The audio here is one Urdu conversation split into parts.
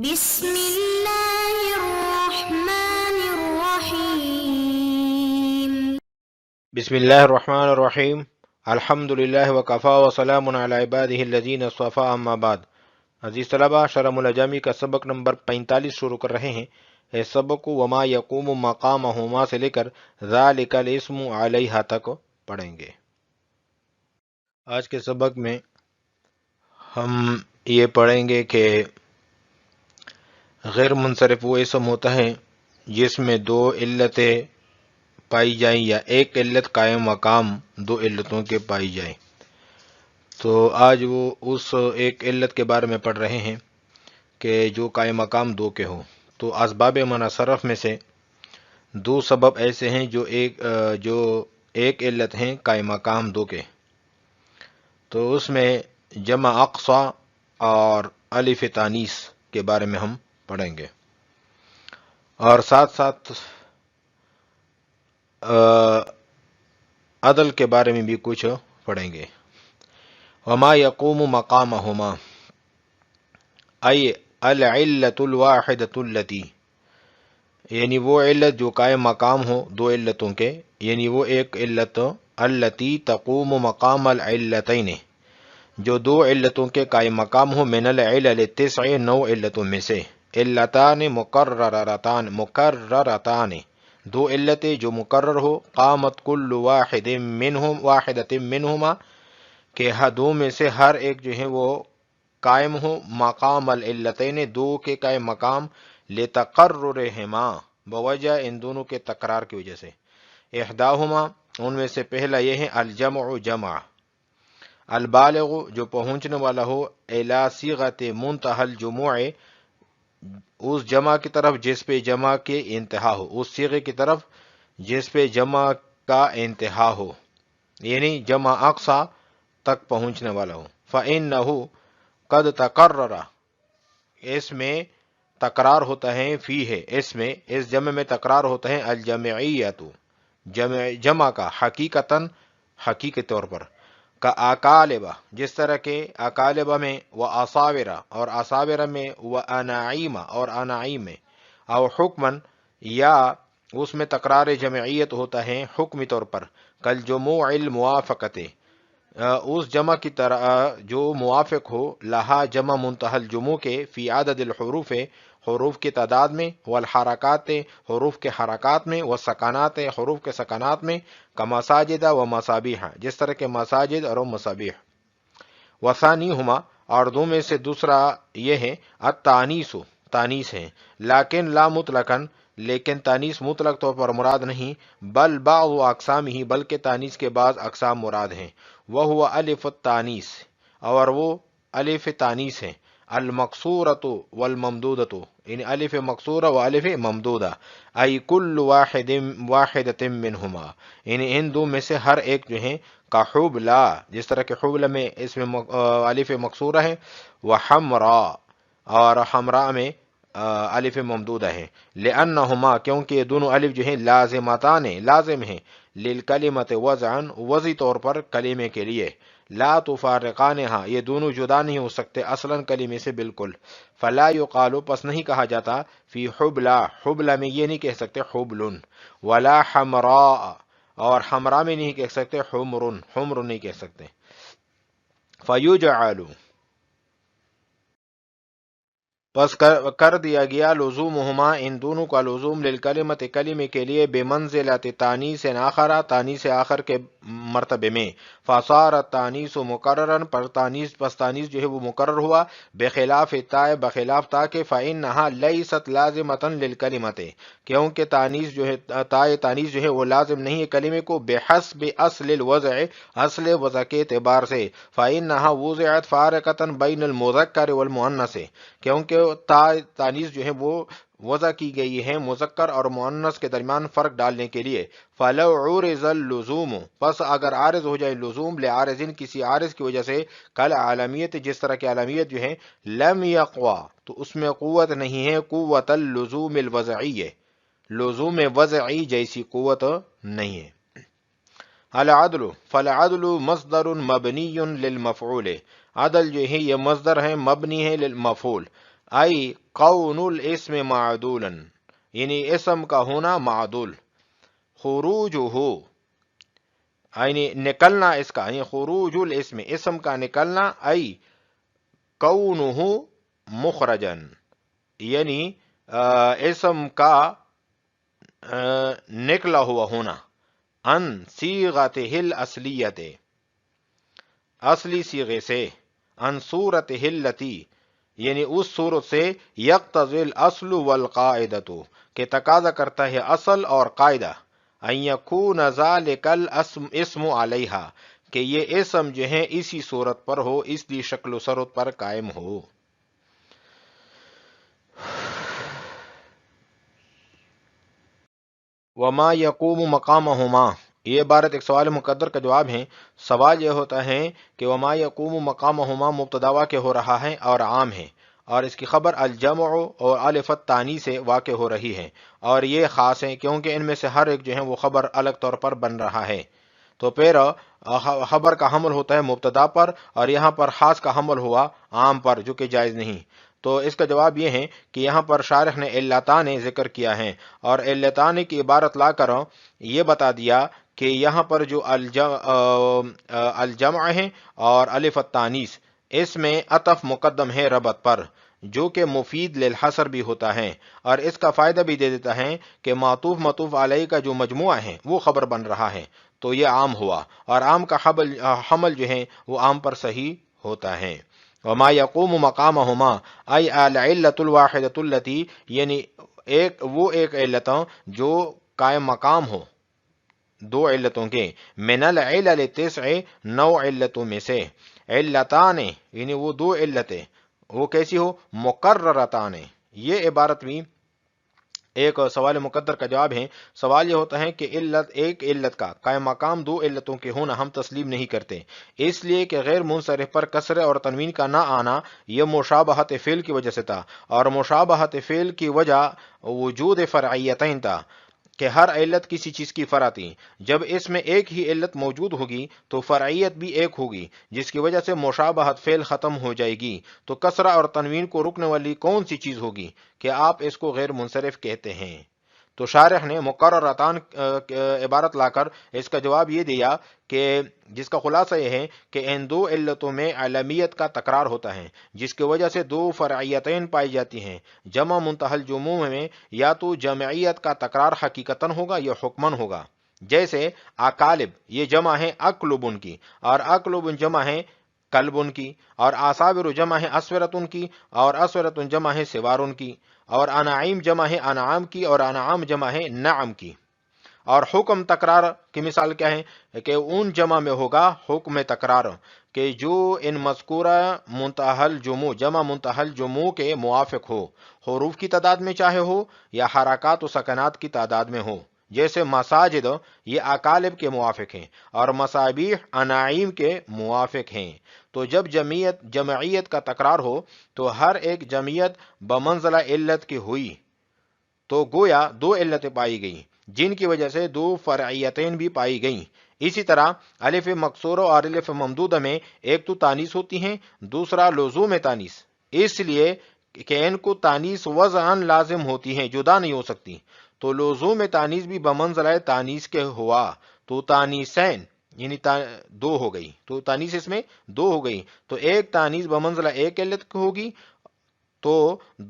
بسم اللہ الرحمن الرحیم۔ بسم اللہ الرحمن الرحیم۔ الحمد للہ وکفا وسلام علی عبادہ الذین اصطفیٰ، اما بعد۔ عزیز طلبہ، شرح الجامی کا سبق نمبر 45 شروع کر رہے ہیں۔ اس سبق کو وما یقوم مقامہما سے لے کر ذالک الاسم علیہا تک پڑھیں گے۔ آج کے سبق میں ہم یہ پڑھیں گے کہ غیر منصرف وہ اسم ہوتا ہے جس میں دو علتیں پائی جائیں یا ایک علت قائم مقام دو علتوں کے پائی جائیں۔ تو آج وہ اس ایک علت کے بارے میں پڑھ رہے ہیں کہ جو قائم مقام دو کے ہو۔ تو اسباب منصرف میں سے دو سبب ایسے ہیں جو ایک علت ہیں قائم مقام دو کے۔ تو اس میں جمع اقصا اور الف تانیث کے بارے میں ہم پڑھیں گے، اور ساتھ ساتھ عدل کے بارے میں بھی کچھ پڑھیں گے۔ وما یقوم مقامہما ای العلۃ الواحدۃ التی، یعنی وہ علت جو قائم مقام ہو دو علتوں کے، یعنی وہ ایک علت التی تقوم مقام العلتین، جو دو علتوں کے قائم مقام ہو، من العلل التسع، 9 علتوں میں سے، علتان مکررتان، دو علتیں جو مقرر ہو، قامت کل واحدۃ منہما، کہ دو میں سے ہر ایک جو ہے وہ قائم ہو، مقام العلتین، دو کے قائم مقام، لتقررہما، بوجہ ان دونوں کے تکرار کی وجہ سے، احداہما، ان میں سے پہلا یہ ہے الجمع، جمع، البالغ، جو پہنچنے والا ہو، الی صیغۃ منتہی الجموع، اس جمع کی طرف جس پہ جمع کے انتہا ہو، اس صیغے کی طرف جس پہ جمع کا انتہا ہو، یعنی جمع اقصا تک پہنچنے والا ہو۔ فإنہ قد تقرر، اس میں تکرار ہوتا ہے، فی ہے، اس میں، اس جمع میں تکرار ہوتا ہے، الجمعیت، جمع کا، حقیقتاً، حقیقی طور پر، کا اکالبہ، جس طرح کے اکالبہ میں، و اصاورہ، اور اصاورہ میں، و اناعیم، اور اناعیم میں، او حکمن، یا اس میں تکرار جمعیت ہوتا ہے حکمی طور پر، کل جموع الموافقت، اس جمع کی طرح جو موافق ہو، لہا جمع منتہی الجموع کے، فی عدد الحروف، حروف کی تعداد میں، والحرکات، حروف کے حرکات میں، والسکانات، حروف کے سکانات میں، کمساجد و مصابیح، جس طرح کے مساجد اور مصابیح۔ وثانیہما، اور دو میں سے دوسرا یہ ہے، التانیث، تانیث ہے، لیکن لا مطلقاً، لیکن تانیث مطلق طور پر مراد نہیں، بل بعض اقسامہ، بلکہ تانیث کے بعض اقسام مراد ہیں، وہو الف التانیث، اور وہ الف تانیث ہے، المقصورۃ والممدودۃ، یعنی الف مقصورہ و الف ممدودہ، ای کل واحدۃ منہما، یعنی ان دو میں سے ہر ایک جو ہیں، کا حبلا، جس طرح کہ حبلا میں اس میں الف مقصورہ ہے، وحمراء، اور حمراء میں الف ممدودہ ہے، لأنہما، کیونکہ یہ دونوں الف جو ہیں، لازمتان، لازم ہیں، للکلمۃ وضعا، وضعی طور پر کلمے کے لیے، لا تفارقانہا، یہ دونوں جدا نہیں ہو سکتے اصلاً کلمے سے بالکل، فلا یقال، پس نہیں کہا جاتا، فی حبلا، حبلا میں یہ نہیں کہہ سکتے حبل، ولا حمراء، اور حمراء میں نہیں کہہ سکتے حمر، حمر نہیں کہہ سکتے۔ فیجعل، پس کر دیا گیا، لزومہما، ان دونوں کا لزوم، للکلمۃ، کلمے کے لیے، بمنزلۃ تانیث آخر، تانیث آخر کے مرتبے میں، فصار التانیث مقررا، پر تانیث، پس تانیث جو ہے وہ مقرر ہوا، بخلاف تا، بخلاف تا کے، فإنہا لیست لازمۃ للکلمۃ، کیونکہ تانیث جو ہے، تانیث جو ہے وہ لازم نہیں ہے کلمے کو، بحسب اصل الوضع، اصل وضع کے اعتبار سے، فإنہا وضعت فارقۃ بین المذکر والمؤنث، کیونکہ تانیث جو ہے وہ وضع کی گئی ہے مذکر اور مؤنث کے درمیان فرق ڈالنے کے لیے، فلو عرض اللزوم، پس اگر عارض ہو جائے لزوم، لعارض، کسی عارض کی وجہ سے، کل عالمیت، جس طرح کی عالمیت جو ہے، لم یقوا، تو اس میں قوت نہیں ہے، قوت اللزوم الوضعی، لزوم وضعی جیسی قوت نہیں ہے۔ العدل، فالعدل مصدر مبنی للمفعول، عدل جو ہے یہ مصدر ہے، مبنی ہے للمفعول، ای قون الاسم معدولا، یعنی اسم کا ہونا معدول، خروج ہو یعنی نکلنا اس کا، یعنی خروج الاسم اسم کا نکلنا، ای کونہ مخرجن یعنی اسم کا نکلا ہوا ہونا، ان صیغتہ الاصلیت اصلی صیغے سے، ان صورتہ التی یعنی اس صورت سے، یقتضی الاصل والقاعدۃ کہ تقاضا کرتا ہے اصل اور قاعدہ، ان یکون ذالک الاسم علیہا کہ یہ اسم جو ہے اسی صورت پر ہو، اس دی شکل و صورت پر قائم ہو۔ وما یقوم مقامہما، یہ عبارت ایک سوال مقدر کا جواب ہے۔ سوال یہ ہوتا ہے کہ وما یقوم مقامہما مبتدا واقع ہو رہا ہے اور عام ہے، اور اس کی خبر الجمع اور الف التانی سے واقع ہو رہی ہے، اور یہ خاص ہے کیونکہ ان میں سے ہر ایک جو ہے وہ خبر الگ طور پر بن رہا ہے، تو پھر خبر کا حمل ہوتا ہے مبتدا پر، اور یہاں پر خاص کا حمل ہوا عام پر، جو کہ جائز نہیں۔ تو اس کا جواب یہ ہے کہ یہاں پر شارح نے علتان ذکر کیا ہے، اور علتان کی عبارت لا کر یہ بتا دیا کہ یہاں پر جو الجمع ہے اور الف التانیث، اس میں عطف مقدم ہے ربط پر، جو کہ مفید للحصر بھی ہوتا ہے، اور اس کا فائدہ بھی دے دیتا ہے کہ معطوف مطوف علیہ کا جو مجموعہ ہے وہ خبر بن رہا ہے، تو یہ عام ہوا، اور عام کا حمل جو ہے وہ عام پر صحیح ہوتا ہے۔ وما یقوم مقامہما ای العلۃ الواحدۃ التی، یعنی ایک علت جو قائم مقام ہو دو علتوں کے، من العلل تسع 9 علتوں میں سے، علتان یعنی وہ دو علتیں، وہ کیسی ہو؟ مقررتان، یہ عبارت بھی ایک سوال مقدر کا جواب ہے۔ سوال یہ ہوتا ہے کہ ایک علت کا قائم مقام دو علتوں کے ہونا ہم تسلیم نہیں کرتے، اس لیے کہ غیر منصرف پر کسرے اور تنوین کا نہ آنا یہ مشابہت فعل کی وجہ سے تھا، اور مشابہت فعل کی وجہ وجود فرعیتین تھا کہ ہر علت کسی چیز کی فرع تھی۔ جب اس میں ایک ہی علت موجود ہوگی تو فرعیت بھی ایک ہوگی، جس کی وجہ سے مشابہت فعل ختم ہو جائے گی۔ تو کسرہ اور تنوین کو رکنے والی کون سی چیز ہوگی کہ آپ اس کو غیر منصرف کہتے ہیں؟ تو شارح نے مقررتان عبارت لا کر اس کا جواب یہ دیا کہ جس کا خلاصہ یہ ہے کہ ان دو علتوں میں علمیت کا تکرار ہوتا ہے، جس کی وجہ سے دو فرعیتین پائی جاتی ہیں۔ جمع منتہی الجموع میں یا تو جمعیت کا تکرار حقیقتاً ہوگا یا حکماً ہوگا، جیسے اکالب یہ جمع ہے اکلبن کی، اور اکلبن جمع ہے کلبن کی، اور آصابر جمع ہے اسورتن کی، اور اسورتن جمع ہے سوارن کی، اور انعیم جمع ہے انعام کی، اور انعام جمع ہے نعم کی۔ اور حکم تکرار کی مثال کیا ہے کہ ان جمع میں ہوگا حکم تکرار کہ جو ان مذکورہ منتحل جمع جمع منتحل جمع کے موافق ہو، حروف کی تعداد میں چاہے ہو یا حرکات و سکنات کی تعداد میں ہو، جیسے مساجد یہ اکالب کے موافق ہیں اور مصابیح انعیم کے موافق ہیں۔ تو جب جمعیت کا تکرار ہو تو ہر ایک جمعیت بمنزلہ علت کی ہوئی، تو گویا دو علتیں پائی گئیں جن کی وجہ سے دو فرعیتین بھی پائی گئیں۔ اسی طرح الف مکسورہ اور الف ممدودہ میں ایک تو تانیث ہوتی ہیں، دوسرا لزوم تانیث، اس لیے کہ ان کو تانیث وضعاً لازم ہوتی ہیں، جدا نہیں ہو سکتی۔ تو لزوم تانیث بھی بمنزلہ تانیث کے ہوا، تو تانیثین یعنی دو ہو گئی، تو تانیث اس میں دو ہو گئی، تو ایک تانیث بمنزلہ ایک علت ہوگی، تو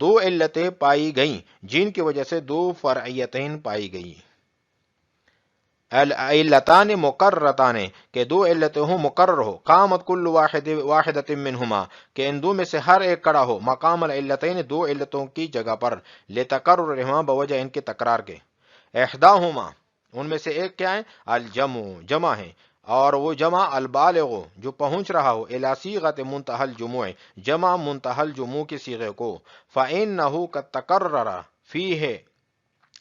دو علتیں پائی گئیں جن کی وجہ سے دو فرعیتین پائی گئیں۔ علتان مقررتان کہ دو علتیں ہوں مقرر ہو، قامت کل واحدۃ منہما کہ ان دو میں سے ہر ایک کڑا ہو، مقام العلتین دو علتوں کی جگہ پر، لتقررہما بوجہ ان کے تکرار کے۔ احداہما ان میں سے ایک کیا ہے؟ الجمع جمع ہے، اور وہ جمع البالغ جو پہنچ رہا ہو الی صیغۃ منتہی الجموع جمع منتہی الجموع کے صیغے کو، فإنہ قد تقرر فیہ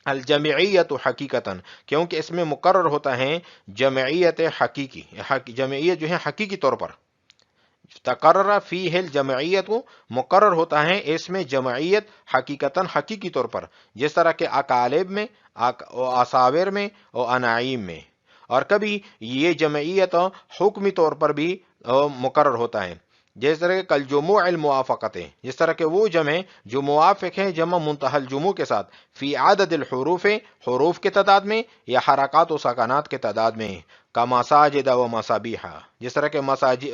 الجمعیت حقیقتاً کیونکہ اس میں مقرر ہوتا ہے جمعیت حقیقی، جمعیت جو ہے حقیقی طور پر، تقرر فیہ الجمعیت مقرر ہوتا ہے اس میں جمعیت حقیقتاً حقیقی طور پر، جس طرح کہ اکالب میں، اصاور میں اور انعیم میں۔ اور کبھی یہ جمعیت حکمی طور پر بھی مقرر ہوتا ہے، جس طرح کہ کل جموع الموافقتیں، جس طرح کہ وہ جمع جو موافق ہیں جمع منتہی الجموع کے ساتھ، فی عدد الحروف، حروف کے تعداد میں، یا حرکات و سکانات کے تعداد میں، کا مساجد و مصابیحہ، جس طرح کہ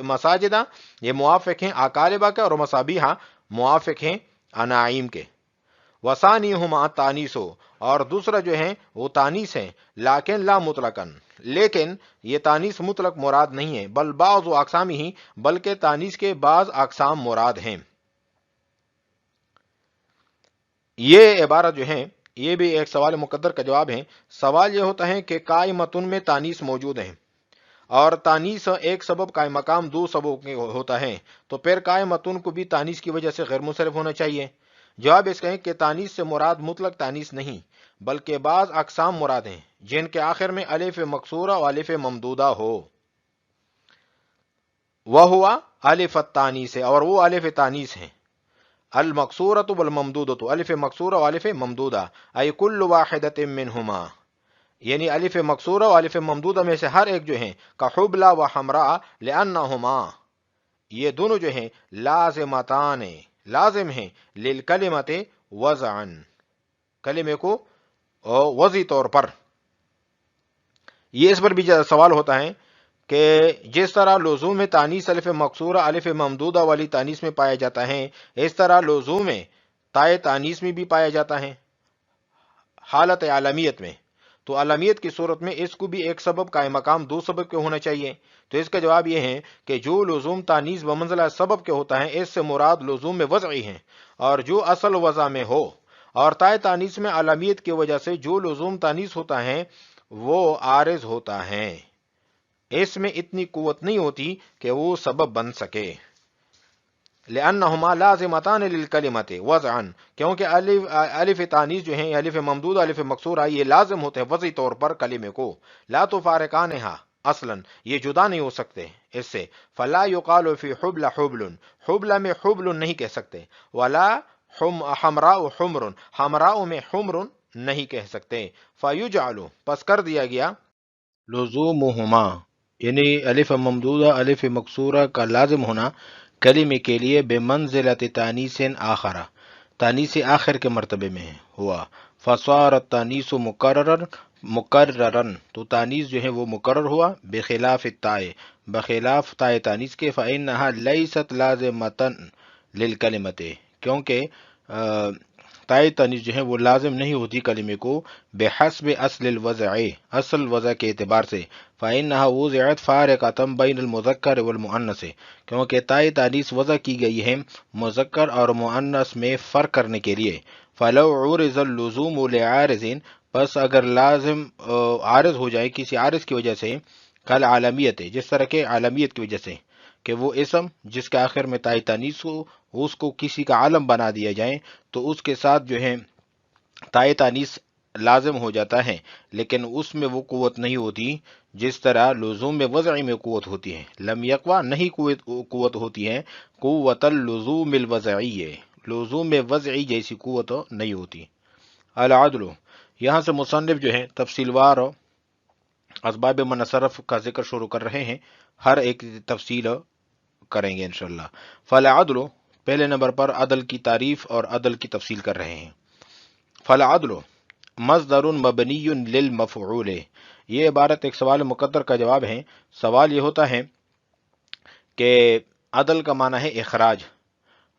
مساجدہ یہ موافق ہیں اقاربہ کے، اور مصابیحہ موافق ہیں اناعیم کے۔ وسانی ہما تانیس ہو، اور دوسرا جو ہے وہ تانیس ہے، لیکن لا مطلقاً، لیکن یہ تانیس مطلق مراد نہیں ہے، بل بعض و اقسام ہی، بلکہ تانیس کے بعض اقسام مراد ہیں۔ یہ عبارت جو ہے یہ بھی ایک سوال مقدر کا جواب ہے۔ سوال یہ ہوتا ہے کہ قائمتن میں تانیس موجود ہیں، اور تانیس ایک سبب قائم مقام دو سبب ہوتا ہے، تو پھر قائمتن کو بھی تانیس کی وجہ سے غیر منصرف ہونا چاہیے۔ جواب اس کا ہے کہ تانیس سے مراد مطلق تانیس نہیں، بلکہ بعض اقسام مراد ہیں جن کے آخر میں الف مکسورہ و الف ممدودہ ہو۔ وہ ہوا الف التانیس ہے، اور وہ الف تانیس ہیں۔ المکسورۃ والممدودۃ، الف مکسورہ و الف ممدودہ، ای کل واحدۃ منہما، یعنی الف مکسورہ و الف ممدودہ میں سے ہر ایک جو ہیں، کا حبلہ و حمراء، لانہما، یہ دونوں جو ہیں لازمتان، لازم ہیں، للکلمت وضعن، کلمے کو وضعی طور پر۔ یہ اس پر بھی سوال ہوتا ہے کہ جس طرح لزوم میں تانیس الف مکسورہ الف ممدودہ والی تانیس میں پایا جاتا ہے، اس طرح لزوم میں تائے تانیس میں بھی پایا جاتا ہے حالت عالمیت میں، تو عالمیت کی صورت میں اس کو بھی ایک سبب قائم مقام دو سبب کے ہونا چاہیے۔ تو اس کا جواب یہ ہے کہ جو لزوم تانیس بمنزلہ سبب کے ہوتا ہے، اس سے مراد لزوم میں وضعی ہیں، اور جو اصل وضع میں ہو، اور تائے تانیس میں عالمیت کی وجہ سے جو لزوم تانیس ہوتا ہے وہ عارض ہوتا ہے، اس میں اتنی قوت نہیں ہوتی کہ وہ سبب بن سکے۔ لأنہما لازمتان للکلمت وضعا، کیونکہ الف تانیس جو ہیں، الف ممدود الف مکسورہ، یہ لازم ہوتے ہیں وضعی طور پر کلمے کو، لا تفارقانہا اصلا، یہ جدا نہیں ہو سکتے اس سے، فلا یقال فی حبل حبل، حبل میں حبل نہیں کہہ سکتے، ولا حمراء حمر، حمراء میں حمر نہیں کہہ سکتے، فیجعل، پس کر دیا گیا لزومہما، یعنی الف ممدودہ الف مکسورہ کا لازم ہونا کلمے کے لیے بمنزلت تانیس آخرہ، تانیس آخر کے مرتبے میں ہوا، فصار التانیس مکررن، تو تانیس جو ہے وہ مقرر ہوا، بخلاف التائے، بخلاف تائے تانیس کے، فإنہا لیست لازمتن للکلمت، کیونکہ تائے تانیس جو ہے وہ لازم نہیں ہوتی کلمے کو، بحسب اصل الوضع، اصل وضع کے اعتبار سے، فإنها وضعت فارقة بین المذکر والمؤنث، کیونکہ تائے تانیس وضع کی گئی ہے مذکر اور مؤنث میں فرق کرنے کے لیے، فلو عرض اللزوم لعارض، پس اگر لازم عارض ہو جائے کسی عارض کی وجہ سے، کل عالمیت، جس طرح کے عالمیت کی وجہ سے، کہ وہ اسم جس کے آخر میں تائے تانیس ہو اس کو کسی کا عالم بنا دیا جائے، تو اس کے ساتھ جو ہے تائے تانیس لازم ہو جاتا ہے، لیکن اس میں وہ قوت نہیں ہوتی جس طرح لزوم میں وضعی میں قوت ہوتی ہے، لم یقوی نہیں قوت ہوتی ہے، قوت اللزوم الوضعی، لزوم میں وضعی جیسی قوت نہیں ہوتی۔ العدل، یہاں سے مصنف جو ہے تفصیل وار اسباب منصرف کا ذکر شروع کر رہے ہیں، ہر ایک تفصیل کریں گے انشاءاللہ۔ فالعدل، پہلے نمبر پر عدل کی تعریف اور عدل کی تفصیل کر رہے ہیں۔ فالعدل مصدر مبنی للمفعول، یہ عبارت ایک سوال مقدر کا جواب ہے۔ سوال یہ ہوتا ہے کہ عدل کا معنی ہے اخراج،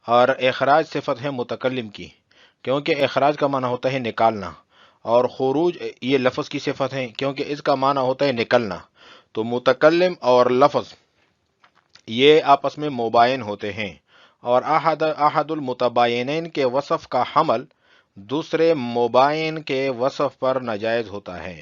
اور اخراج صفت ہے متکلم کی، کیونکہ اخراج کا معنی ہوتا ہے نکالنا، اور خروج یہ لفظ کی صفت ہے کیونکہ اس کا معنی ہوتا ہے نکلنا۔ تو متکلم اور لفظ یہ آپس میں مباین ہوتے ہیں، اور احد المتباینین کے وصف کا حمل دوسرے مباین کے وصف پر ناجائز ہوتا ہے۔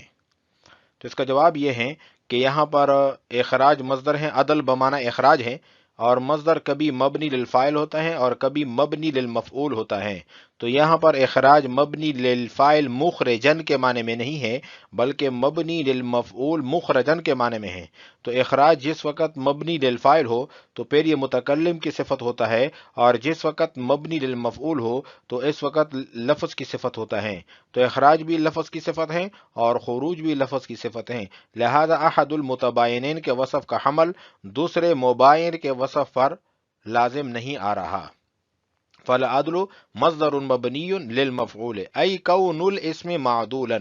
تو اس کا جواب یہ ہے کہ یہاں پر اخراج مصدر ہے، عدل بمعنی اخراج ہے، اور مصدر کبھی مبنی للفاعل ہوتا ہے اور کبھی مبنی للمفعول ہوتا ہے۔ تو یہاں پر اخراج مبنی للفاعل مخرجن کے معنی میں نہیں ہے، بلکہ مبنی للمفعول مخرجن کے معنی میں ہے۔ تو اخراج جس وقت مبنی للفاعل ہو تو پھر یہ متکلم کی صفت ہوتا ہے، اور جس وقت مبنی للمفعول ہو تو اس وقت لفظ کی صفت ہوتا ہے۔ تو اخراج بھی لفظ کی صفت ہے اور خروج بھی لفظ کی صفت ہے، لہذا احد المتباینین کے وصف کا حمل دوسرے مباین کے وصف پر لازم نہیں آ رہا۔ فالعدل مصدر مبنی للمفعول ای کون الاسم معدولا،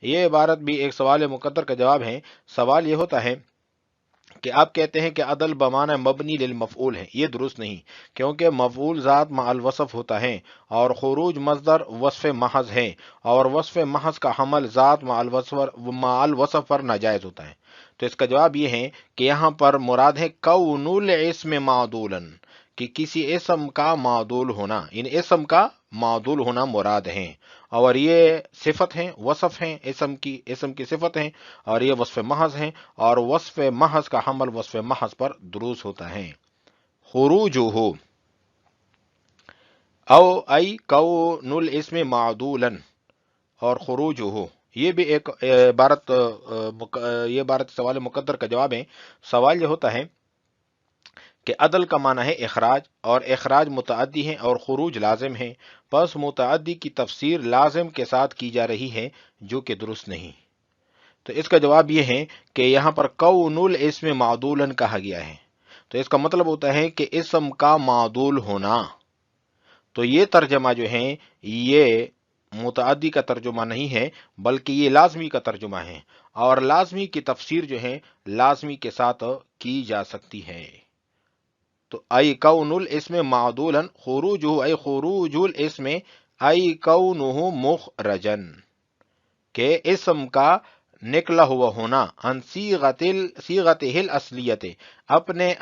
یہ عبارت بھی ایک سوال مقدر کا جواب ہے۔ سوال یہ ہوتا ہے کہ آپ کہتے ہیں کہ عدل بمعنی مبنی للمفعول ہے، یہ درست نہیں، کیونکہ مفعول ذات مع الوصف ہوتا ہے اور خروج مصدر وصف محض ہے، اور وصف محض کا حمل ذات مع الوصف پر ناجائز ہوتا ہے۔ تو اس کا جواب یہ ہے کہ یہاں پر مراد ہے کون الاسم معدولا، کہ کسی اسم کا معدول ہونا، ان اسم کا معدول ہونا مراد ہے، اور یہ صفت ہیں، وصف ہیں، اسم کی صفت ہیں، اور یہ وصف محض ہیں، اور وصف محض کا حمل وصف محض پر دروس ہوتا ہے۔ خروجہ او ای کون الاسم معدولا، اور خروجہ یہ بھی ایک یہ عبارت سوال مقدر کا جواب ہے۔ سوال یہ ہوتا ہے کہ عدل کا معنی ہے اخراج، اور اخراج متعدی ہے اور خروج لازم ہے، پس متعدی کی تفسیر لازم کے ساتھ کی جا رہی ہے، جو کہ درست نہیں۔ تو اس کا جواب یہ ہے کہ یہاں پر کون الاسم معدولا کہا گیا ہے، تو اس کا مطلب ہوتا ہے کہ اسم کا معدول ہونا۔ تو یہ ترجمہ جو ہے یہ متعدی کا ترجمہ نہیں ہے، بلکہ یہ لازمی کا ترجمہ ہے، اور لازمی کی تفسیر جو ہے لازمی کے ساتھ کی جا سکتی ہے۔ تو ای کون الاسم معدولا، خروجہ ای خروج الاسم ای کونہ مخرجا، کہ اسم کا نکلا ہوا ہونا، ان صیغتہ الاصلیت، اپنے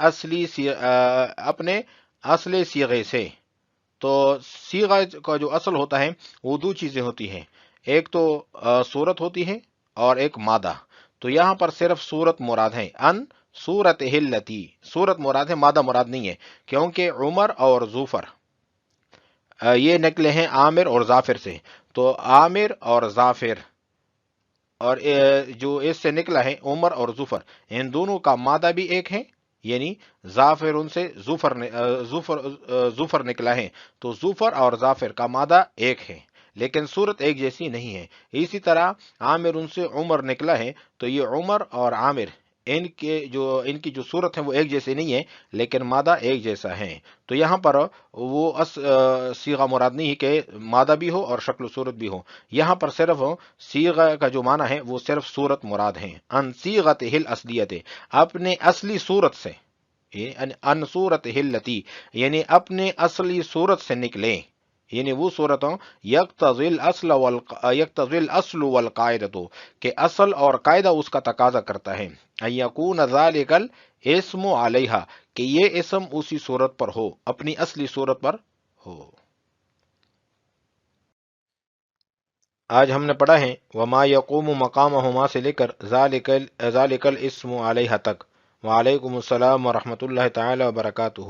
اصل صیغے سے۔ تو صیغہ کا جو اصل ہوتا ہے وہ دو چیزیں ہوتی ہیں، ایک تو صورت ہوتی ہے اور ایک مادہ۔ تو یہاں پر صرف صورت مراد ہے، ان صورت التی، صورت مراد ہے، مادہ مراد نہیں ہے، کیونکہ عمر اور ظفر یہ نکلے ہیں عامر اور ظافر سے، تو عامر اور ظافر، اور جو اس سے نکلا ہے عمر اور ظفر، ان دونوں کا مادہ بھی ایک ہے، یعنی ظافر ان سے ظفر نکلا ہے، تو ظفر اور ظافر کا مادہ ایک ہے، لیکن صورت ایک جیسی نہیں ہے۔ اسی طرح عامر ان سے عمر نکلا ہے، تو یہ عمر اور عامر ان کی جو صورت ہے وہ ایک جیسے نہیں ہے، لیکن مادہ ایک جیسا ہے۔ تو یہاں پر وہ صیغہ مراد نہیں ہے کہ مادہ بھی ہو اور شکل و صورت بھی ہو، یہاں پر صرف صیغہ کا جو معنی ہے وہ صرف صورت مراد ہے، ان صیغتہ الاصلیت، اپنے اصلی صورت سے، ان صورتہ التی، یعنی اپنے اصلی صورت سے نکلیں، یعنی وہ صورتوں یقتضی الاصل والقاعدۃ، کہ اصل اور قاعدہ اس کا تقاضا کرتا ہے، ان یکون ذلک الاسم علیہا، کہ یہ اسم اسی صورت پر ہو، اپنی اصلی صورت پر ہو۔ آج ہم نے پڑھا ہے وما یقوم مقامہما سے لے کر ذالک الاسم علیہ تک۔ وعلیکم السلام ورحمۃ اللہ تعالی وبرکاتہ۔